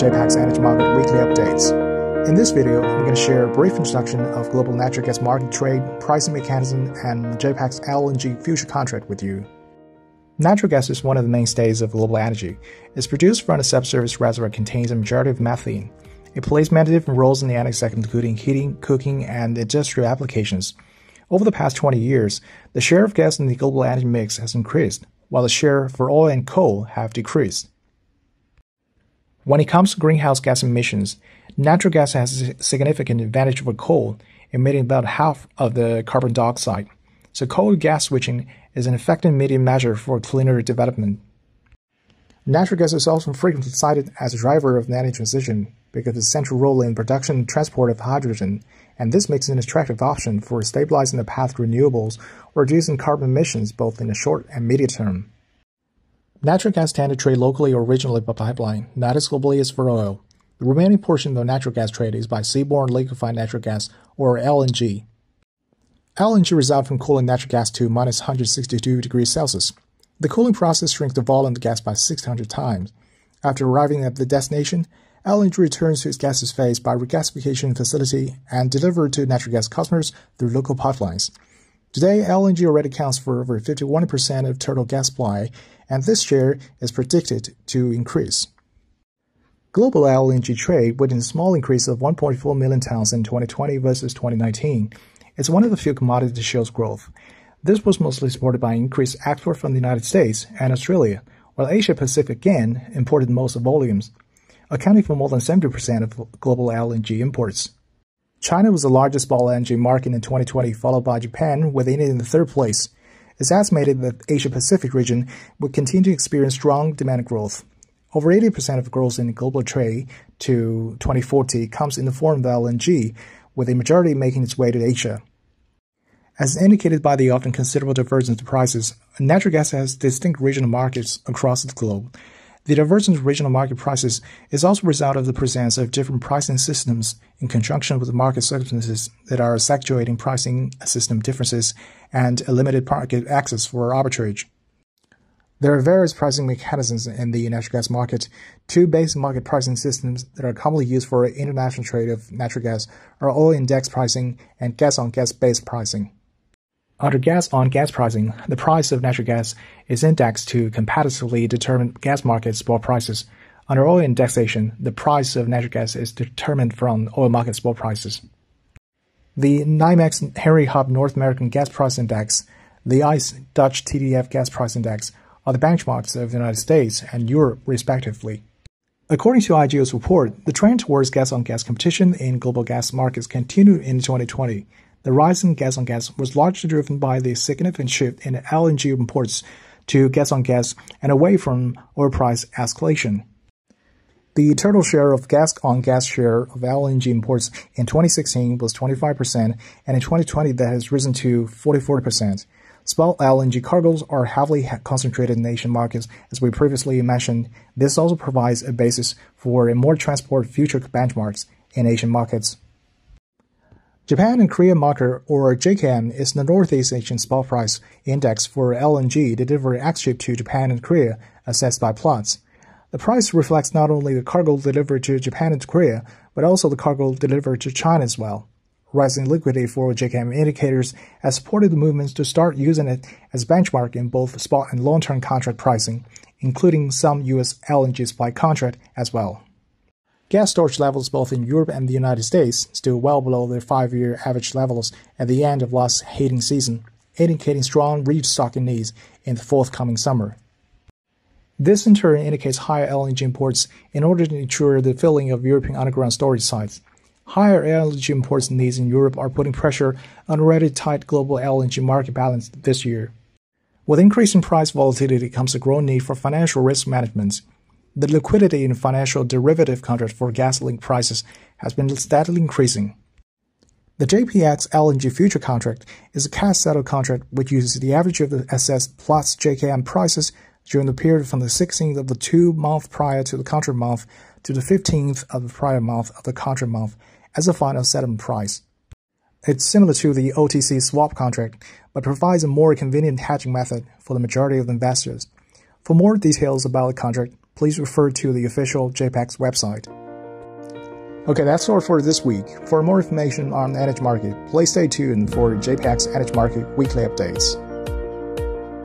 JPX Energy Market Weekly Updates. In this video, I'm going to share a brief introduction of global natural gas market trade, pricing mechanism, and JPX LNG future contract with you. Natural gas is one of the mainstays of global energy. It's produced from a subsurface reservoir that contains a majority of methane. It plays many different roles in the energy sector, including heating, cooking, and industrial applications. Over the past 20 years, the share of gas in the global energy mix has increased, while the share for oil and coal have decreased. When it comes to greenhouse gas emissions, natural gas has a significant advantage over coal, emitting about half of the carbon dioxide. So coal-to-gas switching is an effective immediate measure for cleaner development. Natural gas is also frequently cited as a driver of the energy transition because of its central role in production and transport of hydrogen, and this makes it an attractive option for stabilizing the path to renewables or reducing carbon emissions both in the short and medium term. Natural gas tend to trade locally or regionally by pipeline, not as globally as for oil. The remaining portion of the natural gas trade is by seaborne liquefied natural gas, or LNG. LNG results from cooling natural gas to minus 162 degrees Celsius. The cooling process shrinks the volume of the gas by 600 times. After arriving at the destination, LNG returns to its gaseous phase by regasification facility and delivered to natural gas customers through local pipelines. Today, LNG already accounts for over 51% of total gas supply, and this share is predicted to increase. Global LNG trade witnessed a small increase of 1.4 million tons in 2020 versus 2019. It's one of the few commodities that shows growth. This was mostly supported by increased export from the United States and Australia, while Asia-Pacific again imported most of volumes, accounting for more than 70% of global LNG imports. China was the largest bulk LNG market in 2020, followed by Japan, with India in the third place. It's estimated that the Asia-Pacific region would continue to experience strong demand growth. Over 80% of growth in global trade to 2040 comes in the form of LNG, with a majority making its way to Asia. As indicated by the often considerable divergence in prices, natural gas has distinct regional markets across the globe. The divergence of regional market prices is also a result of the presence of different pricing systems in conjunction with the market circumstances that are accentuating pricing system differences and a limited market access for arbitrage. There are various pricing mechanisms in the natural gas market. Two basic market pricing systems that are commonly used for international trade of natural gas are oil index pricing and gas-on-gas based pricing. Under gas-on-gas pricing, the price of natural gas is indexed to competitively determine gas market spot prices. Under oil indexation, the price of natural gas is determined from oil market spot prices. The NYMEX Henry Hub North American Gas Price Index, the ICE Dutch TTF Gas Price Index are the benchmarks of the United States and Europe, respectively. According to IGO's report, the trend towards gas-on-gas competition in global gas markets continued in 2020. The rise in gas-on-gas was largely driven by the significant shift in LNG imports to gas-on-gas and away from oil price escalation. The total share of gas-on-gas share of LNG imports in 2016 was 25%, and in 2020 that has risen to 44%. Spot LNG cargoes are heavily concentrated in Asian markets, as we previously mentioned. This also provides a basis for a more transport future benchmarks in Asian markets. Japan and Korea market, or JKM, is the Northeast Asian spot price index for LNG delivery ex-ship to Japan and Korea, assessed by plots. The price reflects not only the cargo delivered to Japan and Korea, but also the cargo delivered to China as well. Rising liquidity for JKM indicators has supported the movements to start using it as benchmark in both spot and long-term contract pricing, including some U.S. LNG supply contract as well. Gas storage levels both in Europe and the United States still well below their 5-year average levels at the end of last heating season, indicating strong restocking needs in the forthcoming summer. This in turn indicates higher LNG imports in order to ensure the filling of European underground storage sites. Higher LNG imports needs in Europe are putting pressure on already tight global LNG market balance this year. With increasing price volatility comes a growing need for financial risk management. The liquidity in financial derivative contracts for gas-linked prices has been steadily increasing. The JPX LNG future contract is a cash-settled contract which uses the average of the SS plus JKM prices during the period from the 16th of the 2 months prior to the contract month to the 15th of the prior month of the contract month as a final settlement price. It's similar to the OTC swap contract, but provides a more convenient hedging method for the majority of investors. For more details about the contract, please refer to the official JPX website. Okay, that's all for this week. For more information on energy market, please stay tuned for JPX Energy Market weekly updates.